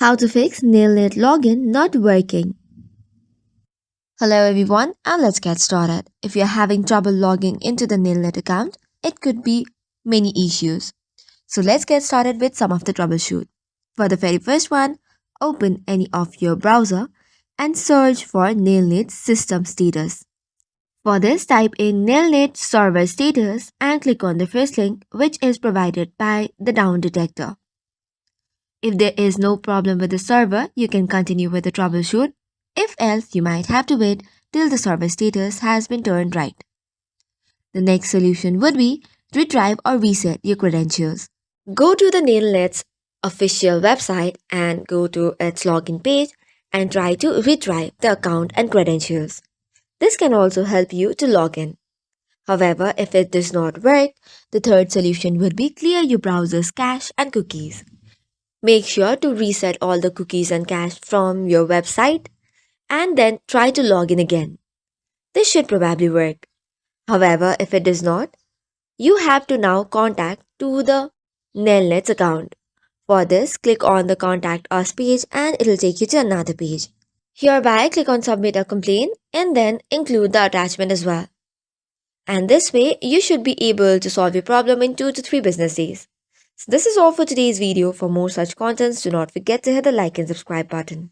How to fix Nelnet login not working. Hello everyone, and let's get started. If you're having trouble logging into the Nelnet account, it could be many issues. So let's get started with some of the troubleshoot. For the very first one, open any of your browser and search for Nelnet system status. For this, type in Nelnet server status and click on the first link, which is provided by the down detector. If there is no problem with the server, you can continue with the troubleshoot. If else, you might have to wait till the server status has been turned right. The next solution would be retrieve or reset your credentials. Go to the Nelnet's official website and go to its login page and try to retrieve the account and credentials. This can also help you to log in. However, if it does not work, the third solution would be clear your browser's cache and cookies. Make sure to reset all the cookies and cache from your website and then try to log in again. This should probably work. However, if it does not, you have to now contact to the Nelnet's account. For this, click on the Contact Us page and it'll take you to another page. Hereby, click on Submit a complaint and then include the attachment as well. And this way, you should be able to solve your problem in 2 to 3 business days. So this is all for today's video. For more such contents, do not forget to hit the like and subscribe button.